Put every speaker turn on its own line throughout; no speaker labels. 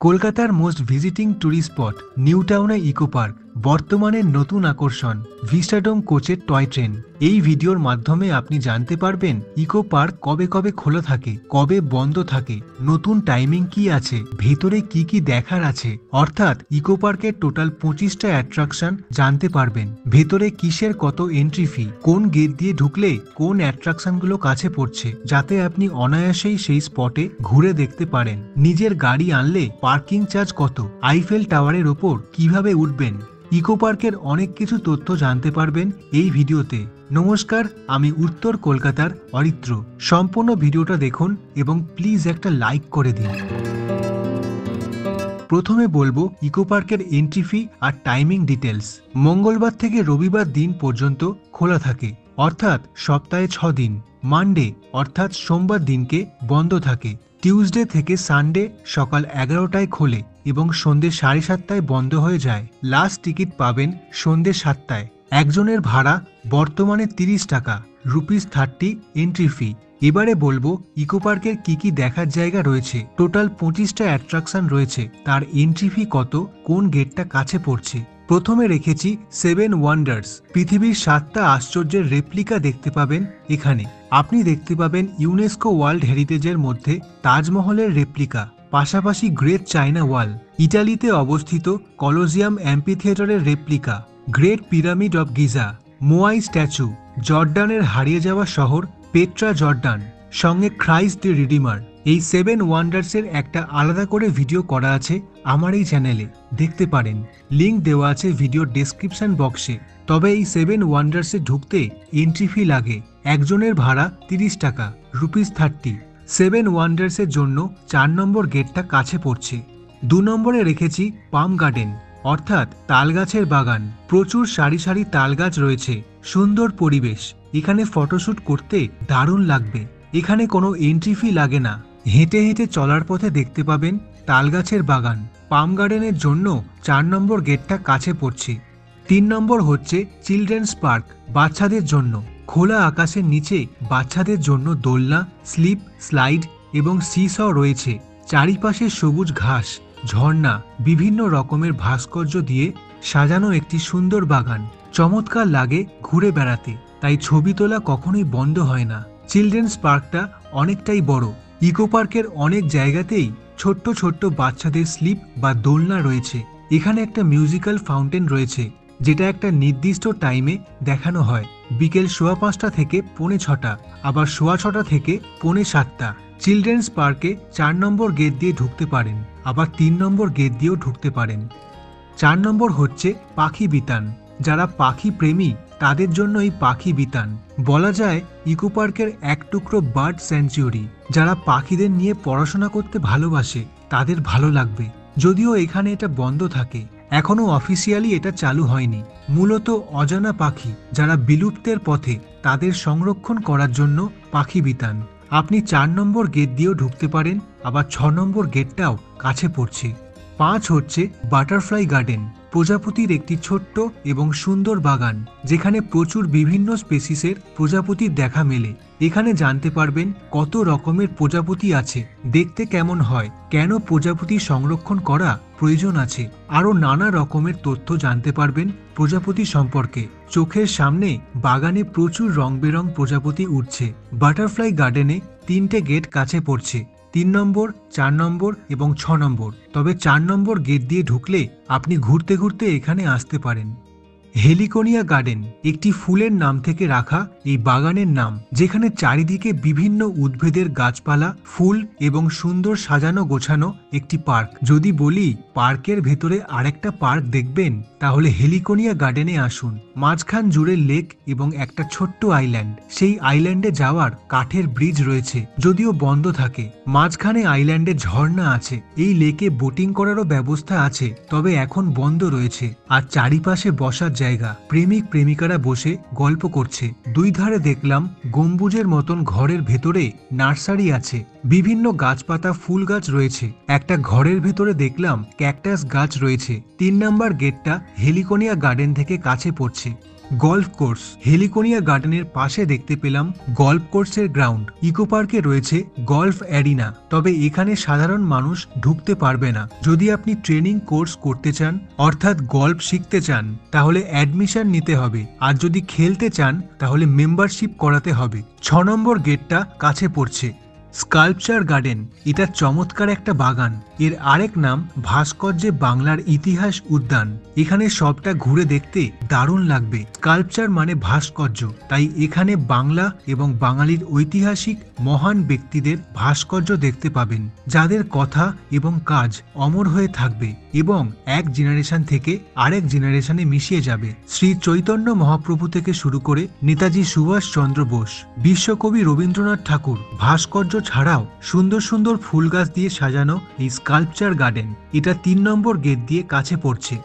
কলকাতার most visiting tourist spot new টাউনে eco park বর্তমানে নতুন আকর্ষণ ভিস্টাডোম কোচের টয় ট্রেন। এই ভিডিওর মাধ্যমে আপনি জানতে পারবেন ইকো পার্ক কবে কবে খোলা থাকে, কবে বন্ধ থাকে, নতুন টাইমিং কি আছে, ভেতরে কি কি দেখার আছে। অর্থাৎ ইকো পার্কের টোটাল 25টা অ্যাট্রাকশন জানতে পারবেন। ভেতরে কিসের কত এন্ট্রি ফি, কোন গেট দিয়ে ঢুকলে কোন অ্যাট্রাকশনগুলো কাছে পড়ছে, যাতে আপনি অনায়াসেই সেই স্পটে ঘুরে দেখতে পারেন। নিজের গাড়ি আনলে পার্কিং চার্জ কত, আইফেল টাওয়ারের ওপর কিভাবে উঠবেন, ইকো পার্কের অনেক কিছু তথ্য জানতে পারবেন এই ভিডিওতে। নমস্কার, আমি উত্তর কলকাতার অরিত্র। সম্পূর্ণ ভিডিওটা দেখুন এবং প্লিজ একটা লাইক করে দিন। প্রথমে বলবো ইকো পার্কের এন্ট্রি ফি আর টাইমিং ডিটেলস। মঙ্গলবার থেকে রবিবার দিন পর্যন্ত খোলা থাকে, অর্থাৎ সপ্তাহে 6 দিন। মানডে অর্থাৎ সোমবার দিনকে বন্ধ থাকে। টিউসডে থেকে সানডে সকাল 11টায় খোলে এবং সন্ধ্যে 7:30টায় বন্ধ হয়ে যায়। লাস্ট টিকিট পাবেন সন্ধ্যে 7টায়। একজনের ভাড়া বর্তমানে 30 টাকা, ₹30 এন্ট্রি ফি। এবারে বলবো ইকো পার্কের কি কি দেখার জায়গা রয়েছে। টোটাল 25টা অ্যাট্রাকশন রয়েছে, তার এন্ট্রি ফি কত, কোন গেটটা কাছে পড়ছে। প্রথমে রেখেছি 7 ওয়ান্ডার্স। পৃথিবীর 7টা আশ্চর্যের রেপ্লিকা দেখতে পাবেন এখানে। আপনি দেখতে পাবেন ইউনেস্কো ওয়ার্ল্ড হেরিটেজের মধ্যে তাজমহলের রেপ্লিকা, পাশাপাশি গ্রেট চায়না ওয়াল, ইটালিতে অবস্থিত কলোজিয়াম অ্যাম্পিথিয়েটারের replica, great pyramid of Giza, moai statue, জর্ডানের হারিয়ে যাওয়া শহর পেট্রা জর্ডান, সঙ্গে ক্রাইস্ট দি রিডিমার। এই 7 ওয়ান্ডার্সের একটা আলাদা করে ভিডিও করা আছে আমার এই চ্যানেলে, দেখতে পারেন। লিংক দেওয়া আছে ভিডিও ডেসক্রিপশন বক্সে। তবে এই 7 ওয়ান্ডার্সে ঢুকতে এন্ট্রি ফি লাগে। একজনের ভাড়া 30 টাকা, ₹30। 7 ওয়ান্ডার্সের জন্য 4 নম্বর গেটটা কাছে পড়ছে। 2 নম্বরে রেখেছি পাম গার্ডেন, অর্থাৎ তালগাছের বাগান। প্রচুর সারি সারি তাল গাছ রয়েছে, সুন্দর পরিবেশ। এখানে ফটোশুট করতে দারুণ লাগবে। এখানে কোনো এন্ট্রি ফি লাগে না। হেঁটে হেঁটে চলার পথে দেখতে পাবেন তালগাছের বাগান। পাম গার্ডেনের জন্য 4 নম্বর গেটটা কাছে পড়ছে। 3 নম্বর হচ্ছে চিলড্রেন্স পার্ক, বাচ্চাদের জন্য। খোলা আকাশের নিচে বাচ্চাদের জন্য দোলনা, স্লিপ, স্লাইড এবং সিস রয়েছে। চারিপাশে সবুজ ঘাস, ঝর্ণা, বিভিন্ন রকমের ভাস্কর্য দিয়ে সাজানো একটি সুন্দর বাগান। চমৎকার লাগে ঘুরে বেড়াতে, তাই ছবি তোলা কখনোই বন্ধ হয় না। চিলড্রেন্স পার্কটা অনেকটাই বড়। ইকো পার্কের অনেক জায়গাতেই ছোট্ট ছোট্ট বাচ্চাদের স্লিপ বা দোলনা রয়েছে। এখানে একটা মিউজিক্যাল ফাউন্টেন রয়েছে, যেটা একটা নির্দিষ্ট টাইমে দেখানো হয়। বিকেল 5:15 থেকে 6:45, আবার 6:15 থেকে 7:45। চিলড্রেন্স পার্কে 4 নম্বর গেট দিয়ে ঢুকতে পারেন, আবার 3 নম্বর গেট দিয়েও ঢুকতে পারেন। 4 নম্বর হচ্ছে পাখি বিতান। যারা পাখি প্রেমী তাদের জন্য এই পাখি বিতান। বলা যায় ইকো পার্কের এক টুকরো বার্ড স্যাঞ্চুরি। যারা পাখিদের নিয়ে পড়াশোনা করতে ভালোবাসে তাদের ভালো লাগবে। যদিও এখানে এটা বন্ধ থাকে, এখনো অফিসিয়ালি এটা চালু হয়নি। মূলত অজানা পাখি যারা বিলুপ্তের পথে, তাদের সংরক্ষণ করার জন্য পাখি বিতান। আপনি 4 নম্বর গেট দিয়েও ঢুকতে পারেন, আবার 6 নম্বর গেটটাও কাছে পড়ছে। 5 হচ্ছে বাটারফ্লাই গার্ডেন, প্রজাপতির একটি ছোট্ট এবং সুন্দর বাগান, যেখানে প্রচুর বিভিন্ন স্পেসিসের প্রজাপতির দেখা মেলে। এখানে জানতে পারবেন কত রকমের প্রজাপতি আছে, দেখতে কেমন হয়, কেন প্রজাপতি সংরক্ষণ করা প্রয়োজন আছে, আরও নানা রকমের তথ্য জানতে পারবেন প্রজাপতি সম্পর্কে। চোখের সামনে বাগানে প্রচুর রং বেরং প্রজাপতি উঠছে। বাটারফ্লাই গার্ডেনে 3টে গেট কাছে পড়ছে, 3 নম্বর, 4 নম্বর এবং 6 নম্বর। তবে 4 নম্বর গেট দিয়ে ঢুকলে আপনি ঘুরতে ঘুরতে এখানে আসতে পারেন। হেলিকোনিয়া গার্ডেন একটি ফুলের নাম থেকে রাখা এই বাগানের নাম, যেখানে চারিদিকে বিভিন্ন উদ্ভিদের গাছপালা, ফুল এবং সুন্দর সাজানো গোছানো একটি পার্ক। যদি বলি পার্কের ভেতরে আরেকটা পার্ক দেখবেন, তাহলে হেলিকোনিয়া গার্ডেনে আসুন। মাঝখান জুড়ে লেক এবং একটা ছোট্ট আইল্যান্ড। সেই আইল্যান্ডে যাওয়ার কাঠের ব্রিজ রয়েছে, যদিও বন্ধ থাকে। মাঝখানে আইল্যান্ডে ঝর্ণা আছে। এই লেকে বোটিং করারও ব্যবস্থা আছে, তবে এখন বন্ধ রয়েছে। আর চারিপাশে বসার জায়গা, প্রেমিক প্রেমিকারা বসে গল্প করছে। দুই ধারে দেখলাম গম্বুজের মতন ঘরের ভেতরে নার্সারি আছে, বিভিন্ন গাছপাতা ফুল গাছ রয়েছে। একটা ঘরের ভেতরে দেখলাম ক্যাকটাস গাছ রয়েছে। 3 নম্বর গেটটা হেলিকোনিয়া গার্ডেন থেকে কাছে পড়ছে। গল্ফ কোর্স, হেলিকোনিয়া গার্ডেনের পাশে দেখতে পেলাম গল্ফ কোর্সের গ্রাউন্ড। ইকো পার্কে রয়েছে গল্ফ অ্যারিনা, তবে এখানে সাধারণ মানুষ ঢুকতে পারবে না। যদি আপনি ট্রেনিং কোর্স করতে চান অর্থাৎ গল্ফ শিখতে চান তাহলে অ্যাডমিশন নিতে হবে, আর যদি খেলতে চান তাহলে মেম্বারশিপ করাতে হবে। 6 নম্বর গেটটা কাছে পড়ছে। স্কাল্পচার গার্ডেন, এটা চমৎকার একটা বাগান। এর আরেক নাম ভাস্কর্যে বাংলার ইতিহাস উদ্যান। এখানে সবটা ঘুরে দেখতে দারুণ লাগবে। স্কাল্পচার মানে ভাস্কর্য, তাই এখানে বাংলা এবং বাঙালির ঐতিহাসিক মহান ব্যক্তিদের ভাস্কর্য দেখতে পাবেন, যাদের কথা এবং কাজ অমর হয়ে থাকবে এবং এক জেনারেশন থেকে আরেক জেনারেশনে মিশিয়ে যাবে। শ্রী চৈতন্য মহাপ্রভু থেকে শুরু করে নেতাজি সুভাষ চন্দ্র বোস, বিশ্বকবি রবীন্দ্রনাথ ঠাকুর ভাস্কর্য ছাড়াও সুন্দর সুন্দর ফুল গাছ দিয়ে সাজানো এই স্কাল্পচার গার্ডেন, এটা 3 নম্বর গেট দিয়ে কাছে পড়ছে।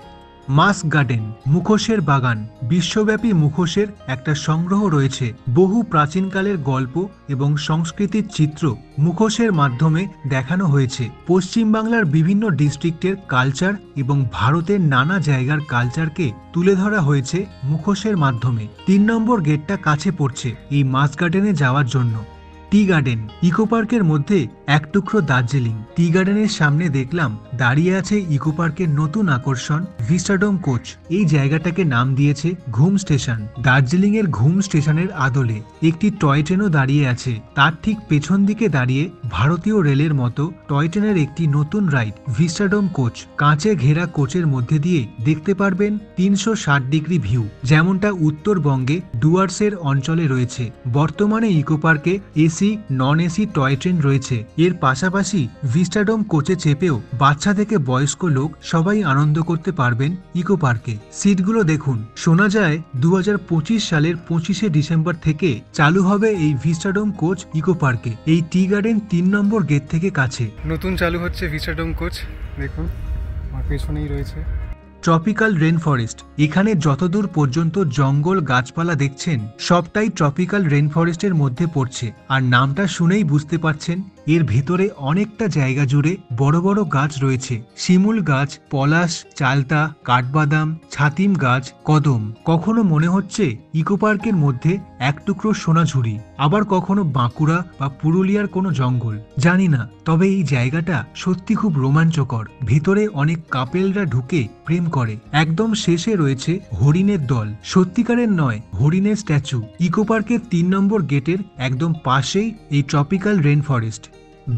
মাস্ক গার্ডেন, মুখোশের বাগান। বিশ্বব্যাপী মুখোশের একটা সংগ্রহ রয়েছে। বহু প্রাচীনকালের গল্প এবং সংস্কৃতির চিত্র মুখোশের মাধ্যমে দেখানো হয়েছে। পশ্চিমবাংলার বিভিন্ন ডিস্ট্রিক্টের কালচার এবং ভারতের নানা জায়গার কালচারকে তুলে ধরা হয়েছে মুখোশের মাধ্যমে। 3 নম্বর গেটটা কাছে পড়ছে এই মাস্ক গার্ডেনে যাওয়ার জন্য। টি গার্ডেন, ইকো পার্কের মধ্যে এক টুকরো দার্জিলিং। টি গার্ডেনের সামনে দেখলাম দাঁড়িয়ে আছে ইকো পার্কের নতুন আকর্ষণ ভিস্টাডোম কোচ। এই জায়গাটাকে নাম দিয়েছে ঘুম স্টেশন। দার্জিলিং এর ঘুম স্টেশনের আদলে একটি টয় ট্রেনও দাঁড়িয়ে আছে। তার ঠিক পেছন দিকে দাঁড়িয়ে ভারতীয় রেলের মতো টয় ট্রেনের একটি নতুন রাইড ভিস্টাডোম কোচ। কাঁচে ঘেরা কোচের মধ্যে দিয়ে দেখতে পারবেন 360 ডিগ্রি ভিউ, যেমনটা উত্তরবঙ্গে ডুয়ার্সের অঞ্চলে রয়েছে। বর্তমানে ইকো পার্কে AC non AC toy train রয়েছে। এর পাশাপাশি ভিস্টাডোম কোচে চেপেও বাচ্চা থেকে বয়স্ক লোক সবাই আনন্দ করতে পারবেন ইকো পার্কে। সিটগুলো দেখুন। শোনা যায় 2025 সালের 25শে ডিসেম্বর থেকে চালু হবে এই ভিস্টাডোম কোচ ইকো পার্কে। এই টি গার্ডেন 3 নম্বর গেট থেকে কাছে নতুন চালু হচ্ছে ভিস্টাডোম কোচ। দেখুন আমার পেছনেই রয়েছে ট্রপিক্যাল রেন ফরেস্ট। এখানে যতদূর পর্যন্ত জঙ্গল গাছপালা দেখছেন সবটাই ট্রপিক্যাল রেন ফরেস্টের মধ্যে পড়ছে। আর নামটা শুনেই বুঝতে পারছেন এর ভেতরে অনেকটা জায়গা জুড়ে বড় বড় গাছ রয়েছে। শিমুল গাছ, পলাশ, চালতা, কাঠবাদাম, ছাতিম গাছ, কদম। কখনো মনে হচ্ছে ইকো পার্কের মধ্যে এক টুকরো সোনাঝুরি, আবার কখনো বাঁকুড়া বা পুরুলিয়ার কোনো জঙ্গল, জানি না। তবে এই জায়গাটা সত্যি খুব রোমাঞ্চকর। ভেতরে অনেক কাপেলরা ঢুকে প্রেম করে। একদম শেষে রয়েছে হরিণের দল, সত্যিকারের নয়, হরিণের স্ট্যাচু। ইকো পার্কের 3 নম্বর গেটের একদম পাশেই এই tropical rain forest.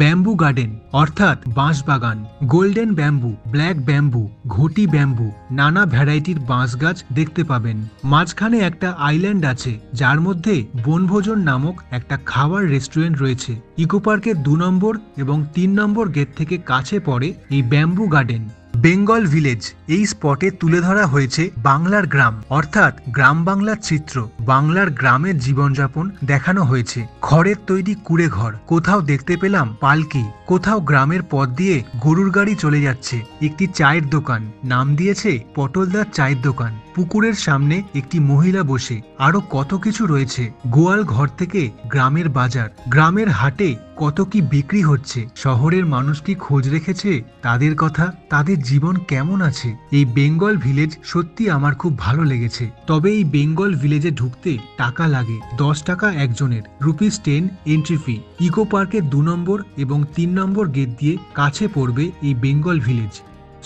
Bamboo garden অর্থাৎ বাঁশ বাগান। গোল্ডেন ব্যাম্বু, ব্ল্যাক ব্যাম্বু, ঘটি ব্যাম্বু, নানা ভ্যারাইটির বাঁশ গাছ দেখতে পাবেন। মাঝখানে একটা আইল্যান্ড আছে যার মধ্যে বনভোজন নামক একটা খাবার রেস্টুরেন্ট রয়েছে। ইকো পার্কের 2 নম্বর এবং 3 নম্বর গেট থেকে কাছে পড়ে এই ব্যাম্বু গার্ডেন। বেঙ্গল ভিলেজ, এই স্পটে তুলে ধরা হয়েছে বাংলার গ্রাম অর্থাৎ গ্রাম বাংলার চিত্র। বাংলার গ্রামের জীবনযাপন দেখানো হয়েছে। খড়ের তৈরি কুড়ে ঘর, কোথাও দেখতে পেলাম পালকি, কোথাও গ্রামের পথ দিয়ে গরুর গাড়ি চলে যাচ্ছে। একটি চায়ের দোকান, নাম দিয়েছে পটলদার চায়ের দোকান। পুকুরের সামনে একটি মহিলা বসে। আরো কত কিছু রয়েছে। গোয়াল ঘর থেকে গ্রামের বাজার, গ্রামের হাটে কত কি বিক্রি হচ্ছে। শহরের মানুষ কি খোঁজ রেখেছে তাদের কথা, তাদের জীবন কেমন আছে? এই বেঙ্গল ভিলেজ সত্যি আমার খুব ভালো লেগেছে। তবে এই বেঙ্গল ভিলেজে ঢুকতে টাকা লাগে, 10 টাকা একজনের, ₹10 এন্ট্রি ফি। ইকো পার্কের 2 নম্বর এবং 3 নম্বর গেট দিয়ে কাছে পড়বে এই বেঙ্গল ভিলেজ।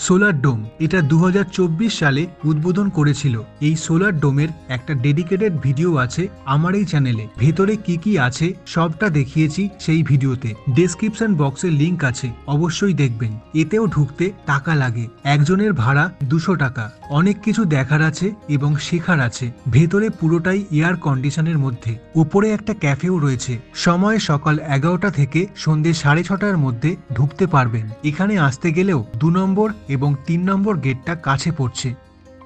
সোলার ডোম, এটা 2024 সালে উদ্বোধন করেছিল। এই সোলার ডোমের একটা ডেডিকেটেড ভিডিও আছে আমার এই চ্যানেলে। ভেতরে কি কি আছে সবটা দেখিয়েছি সেই ভিডিওতে। ডেসক্রিপশন বক্সে লিংক আছে, অবশ্যই দেখবেন। এতেও ঢুকতে টাকা লাগে, একজনের ভাড়া 200 টাকা। অনেক কিছু দেখার আছে এবং শেখার আছে। ভেতরে পুরোটাই এয়ার কন্ডিশনের মধ্যে। উপরে একটা ক্যাফেও রয়েছে। সময় সকাল 11টা থেকে সন্ধ্যে 6:30টার মধ্যে ঢুকতে পারবেন। এখানে আসতে গেলেও 2 নম্বর এবং 3 নম্বর গেটটা কাছে পড়ছে।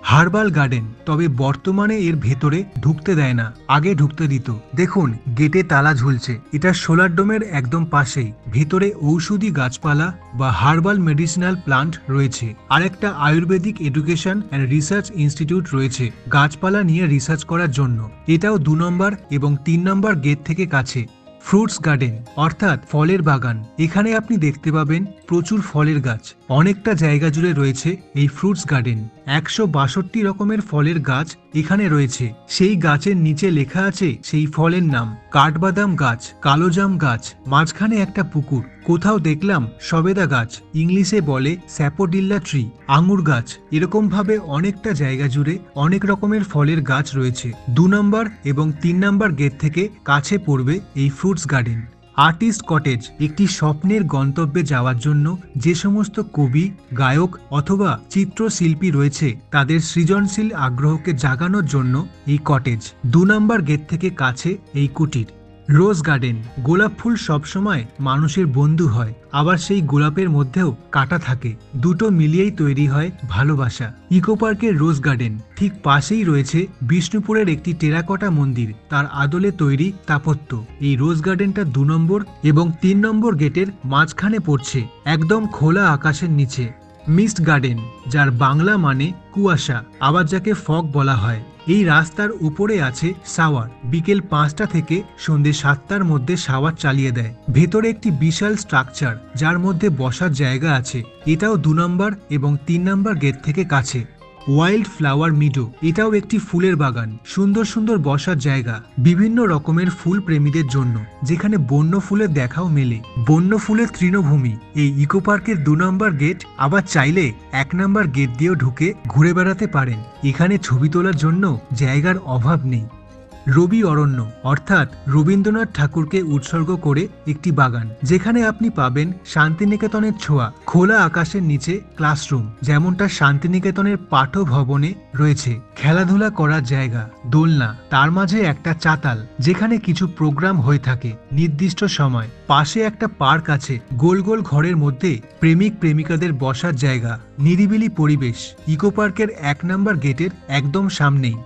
হার্বাল গার্ডেন, তবে বর্তমানে এর ভেতরে ঢুকতে দেয় না, আগে ঢুকতে দিত। দেখুন গেটে তালা ঝুলছে। এটা সোলার ডোমের একদম পাশেই। ভেতরে ঔষধি গাছপালা বা হার্বাল মেডিসিনাল প্লান্ট রয়েছে। আর একটা Ayurvedic education and research institute রয়েছে গাছপালা নিয়ে রিসার্চ করার জন্য। এটাও 2 নম্বর এবং 3 নম্বর গেট থেকে কাছে। ফ্রুটস গার্ডেন অর্থাৎ ফলের বাগান। এখানে আপনি দেখতে পাবেন প্রচুর ফলের গাছ, অনেকটা জায়গা জুড়ে রয়েছে এই ফ্রুটস গার্ডেন। 162 রকমের ফলের গাছ এখানে রয়েছে। সেই গাছের নিচে লেখা আছে সেই ফলের নাম। কাঠবাদাম গাছ, কালোজাম গাছ, মাঝখানে একটা পুকুর, কোথাও দেখলাম সবেদা গাছ, ইংলিশে বলে স্যাপোডিল্লা ট্রি, আঙুর গাছ। এরকম ভাবে অনেকটা জায়গা জুড়ে অনেক রকমের ফলের গাছ রয়েছে। 2 নম্বর এবং 3 নম্বর গেট থেকে কাছে পড়বে এই ফ্রুটস গার্ডেন। আর্টিস্ট কটেজ, একটি স্বপ্নের গন্তব্যে যাওয়ার জন্য যে সমস্ত কবি, গায়ক অথবা চিত্রশিল্পী রয়েছে তাদের সৃজনশীল আগ্রহকে জাগানোর জন্য এই কটেজ। 2 নম্বর গেট থেকে কাছে এই কুটির। রোজ গার্ডেন, গোলাপ ফুল সবসময় মানুষের বন্ধু হয়, আবার সেই গোলাপের মধ্যেও কাঁটা থাকে, দুটো মিলিয়েই তৈরি হয় ভালোবাসা। ইকো পার্কের রোজ গার্ডেন, ঠিক পাশেই রয়েছে বিষ্ণুপুরের একটি টেরাকোটা মন্দির, তার আদলে তৈরি স্থাপত্য। এই রোজ গার্ডেনটা 2 নম্বর এবং 3 নম্বর গেটের মাঝখানে পড়ছে, একদম খোলা আকাশের নিচে। মিস্ট গার্ডেন, যার বাংলা মানে কুয়াশা, আবার যাকে ফগ বলা হয়। এই রাস্তার উপরে আছে শাওয়ার, বিকেল 5টা থেকে সন্ধ্যে 7টার মধ্যে শাওয়ার চালিয়ে দেয়। ভেতরে একটি বিশাল স্ট্রাকচার যার মধ্যে বসার জায়গা আছে, এটাও 2 নম্বর এবং 3 নম্বর গেট থেকে কাছে। ওয়াইল্ড ফ্লাওয়ার মিডো, এটাও একটি ফুলের বাগান, সুন্দর সুন্দর বসার জায়গা বিভিন্ন রকমের ফুল প্রেমীদের জন্য, যেখানে বন্য ফুলের দেখাও মেলে। বন্য ফুলের তৃণভূমি এই ইকো পার্কের 2 নম্বর গেট। আবার চাইলে 1 নম্বর গেট দিয়েও ঢুকে ঘুরে বেড়াতে পারেন। এখানে ছবি তোলার জন্য জায়গার অভাব নেই। রবি অরণ্য, অর্থাৎ রবীন্দ্রনাথ ঠাকুরকে উৎসর্গ করে একটি বাগান, যেখানে আপনি পাবেন শান্তিনিকেতনের ছোঁয়া। খোলা আকাশের নিচে ক্লাসরুম, যেমনটা শান্তিনিকেতনের পাঠভবনে রয়েছে। খেলাধুলা করার জায়গা, দোলনা, তার মাঝে একটা চাতাল যেখানে কিছু প্রোগ্রাম হয়ে থাকে নির্দিষ্ট সময়। পাশে একটা পার্ক আছে, গোল গোল ঘরের মধ্যে প্রেমিক প্রেমিকাদের বসার জায়গা, নিরিবিলি পরিবেশ। ইকো পার্কের 1 নম্বর গেটের একদম সামনেই।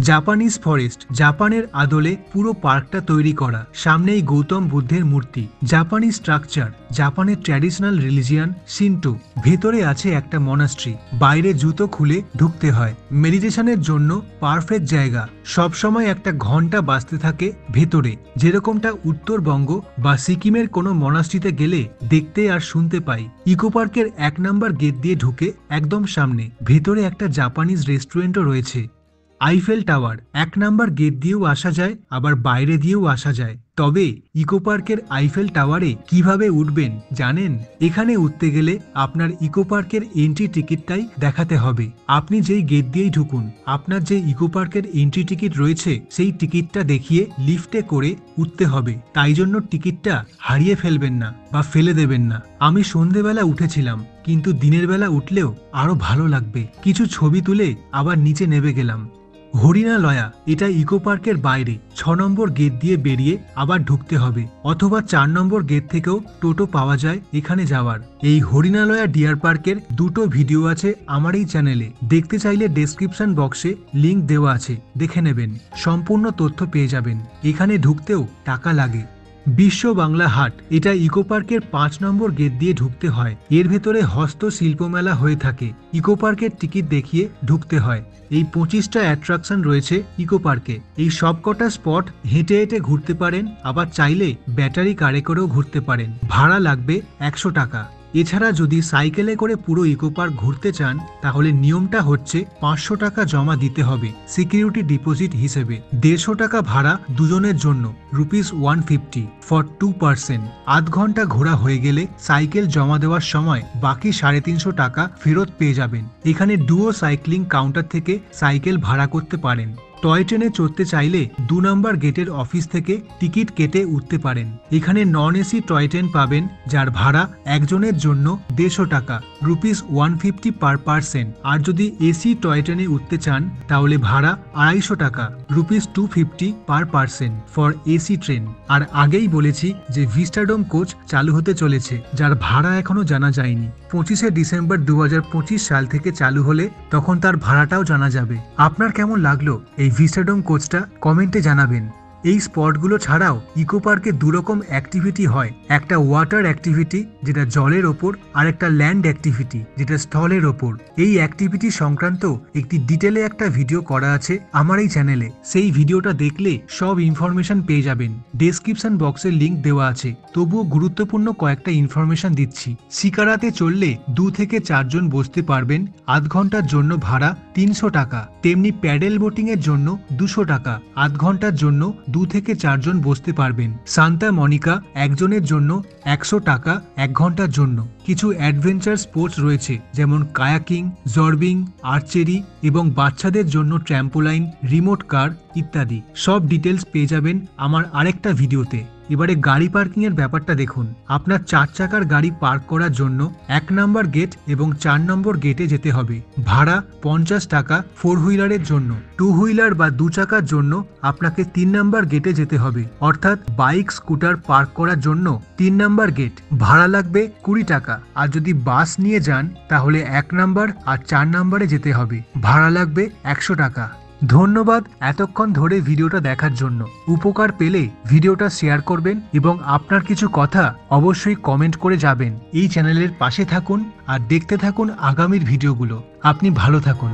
জাপানিজ ফরেস্ট, জাপানের আদলে পুরো পার্কটা তৈরি করা, সামনেই গৌতম বুদ্ধের মূর্তি। জাপানি স্ট্রাকচার, জাপানের ট্র্যাডিশনাল রিলিজিয়ান শিন্টো। ভেতরে আছে একটা মনাস্ট্রি, বাইরে জুতো খুলে ঢুকতে হয়। মেডিটেশনের জন্য পারফেক্ট জায়গা, সবসময় একটা ঘন্টা বাজতে থাকে ভেতরে, যেরকমটা উত্তরবঙ্গ বা সিকিমের কোনো মনাস্ট্রিতে গেলে দেখতে আর শুনতে পাই। ইকো পার্কের 1 নম্বর গেট দিয়ে ঢুকে একদম সামনে ভেতরে একটা জাপানিজ রেস্টুরেন্টও রয়েছে। আইফেল টাওয়ার, 1 নম্বর গেট দিয়েও আসা যায়, আবার বাইরে দিয়েও আসা যায়। তবে ইকো পার্কের আইফেল টাওয়ারে কিভাবে উঠবেন জানেন? এখানে উঠতে গেলে আপনার ইকো পার্কের এন্ট্রি টিকিটটাই দেখাতে হবে। আপনি যেই গেট দিয়েই ঢুকুন, আপনার যে ইকো পার্কের এন্ট্রি টিকিট রয়েছে সেই টিকিটটা দেখিয়ে লিফটে করে উঠতে হবে। তাই জন্য টিকিটটা হারিয়ে ফেলবেন না বা ফেলে দেবেন না। আমি সন্ধেবেলা উঠেছিলাম, কিন্তু দিনের বেলা উঠলেও আরো ভালো লাগবে। কিছু ছবি তুলে আবার নিচে নেমে গেলাম। হরিণালয়া, এটা ইকো পার্কের বাইরে। 6 নম্বর গেট দিয়ে বেরিয়ে আবার ঢুকতে হবে, অথবা 4 নম্বর গেট থেকেও টোটো পাওয়া যায় এখানে যাওয়ার। এই হরিণালয়া ডিয়ার পার্কের 2টো ভিডিও আছে আমার এই চ্যানেলে, দেখতে চাইলে ডেসক্রিপশন বক্সে লিংক দেওয়া আছে, দেখে নেবেন, সম্পূর্ণ তথ্য পেয়ে যাবেন। এখানে ঢুকতেও টাকা লাগে। বিশ্ব বাংলা হাট, এটা ইকো পার্কের 5 নম্বর গেট দিয়ে ঢুকতে হয়। এর ভেতরে হস্তশিল্প মেলা হয়ে থাকে। ইকো পার্কের টিকিট দেখিয়ে ঢুকতে হয়। এই 25টা অ্যাট্রাকশন রয়েছে ইকো পার্কে। এই সবকটা স্পট হেঁটে হেঁটে ঘুরতে পারেন, আবার চাইলে ব্যাটারি কারে করেও ঘুরতে পারেন। ভাড়া লাগবে 100 টাকা। এছাড়া যদি সাইকেলে করে পুরো ইকো পার্ক ঘুরতে চান, তাহলে নিয়মটা হচ্ছে 500 টাকা জমা দিতে হবে সিকিউরিটি ডিপোজিট হিসেবে। 150 টাকা ভাড়া দুজনের জন্য, ₹150 ফর 2 পার্সন। আধ ঘন্টা ঘোরা হয়ে গেলে সাইকেল জমা দেওয়ার সময় বাকি 350 টাকা ফেরত পেয়ে যাবেন। এখানে ডুও সাইক্লিং কাউন্টার থেকে সাইকেল ভাড়া করতে পারেন। টয় ট্রেনে চড়তে চাইলে 2 নম্বর গেটের অফিস থেকে টিকিট কেটে উঠতে পারেন। এখানে নন এসি টয় ট্রেন পাবেন, যার ভাড়া একজনের জন্য 150 টাকা, ₹150 পার পার্সন। আর যদি এসি টয় ট্রেনে উঠতে চান তাহলে ভাড়া 250 টাকা, ₹250 per person for AC train. আর আগেই বলেছি যে ভিস্টাডোম কোচ চালু হতে চলেছে, যার ভাড়া এখনো জানা যায়নি। 25শে ডিসেম্বর 2025 সাল থেকে চালু হলে তখন তার ভাড়াটাও জানা যাবে। আপনার কেমন লাগলো এই ভিস্টাডোম কোচটা কমেন্টে জানাবেন। এই স্পটগুলো ছাড়াও ইকো পার্কে দুরকম অ্যাক্টিভিটি হয়, একটা ওয়াটার অ্যাক্টিভিটি যেটা জলের ওপর, আর একটা ল্যান্ড অ্যাক্টিভিটি যেটা স্থলের ওপর। এই অ্যাক্টিভিটি সংক্রান্ত একটি ডিটেলে একটা ভিডিও করা আছে আমার এই চ্যানেলে, সেই ভিডিওটা দেখলে সব ইনফরমেশন পেয়ে যাবেন। ডেসক্রিপশন বক্সে লিংক দেওয়া আছে, তবুও গুরুত্বপূর্ণ কয়েকটা ইনফরমেশন দিচ্ছি। শিকারাতে চললে 2 থেকে 4 জন বসতে পারবেন, আধ ঘন্টার জন্য ভাড়া 300 টাকা। তেমনি প্যাডেল বোটিং এর জন্য 200 টাকা, আধ ঘন্টার জন্য 2 থেকে 4 জন বসতে পারবেন। সান্তা মনিকা একজনের জন্য 100 টাকা 1 ঘন্টার জন্য। কিছু অ্যাডভেঞ্চার স্পোর্টস রয়েছে যেমন কায়াকিং, জর্বিং, আর্চারি এবং বাচ্চাদের জন্য ট্র্যাম্পোলাইন, রিমোট কার ইত্যাদি। সব ডিটেলস পেয়ে যাবেন আমার আরেকটা ভিডিওতে। এবারে গাড়ি পার্কিং এর ব্যাপারটা দেখুন। আপনার 4 চাকার গাড়ি পার্ক করার জন্য 1 নম্বর গেট এবং 4 নম্বর গেটে যেতে হবে। ভাড়া 50 টাকা 4 হুইলারের জন্য। 2 হুইলার বা 2 চাকার জন্য আপনাকে 3 নম্বর গেটে যেতে হবে, অর্থাৎ বাইক স্কুটার পার্ক করার জন্য 3 নম্বর গেট। ভাড়া লাগবে 20 টাকা। আর যদি বাস নিয়ে যান তাহলে 1 নম্বর আর 4 নম্বরে যেতে হবে, ভাড়া লাগবে 100 টাকা। ধন্যবাদ এতক্ষণ ধরে ভিডিওটা দেখার জন্য। উপকার পেলে ভিডিওটা শেয়ার করবেন এবং আপনার কিছু কথা অবশ্যই কমেন্ট করে যাবেন। এই চ্যানেলের পাশে থাকুন আর দেখতে থাকুন আগামীর ভিডিওগুলো। আপনি ভালো থাকুন।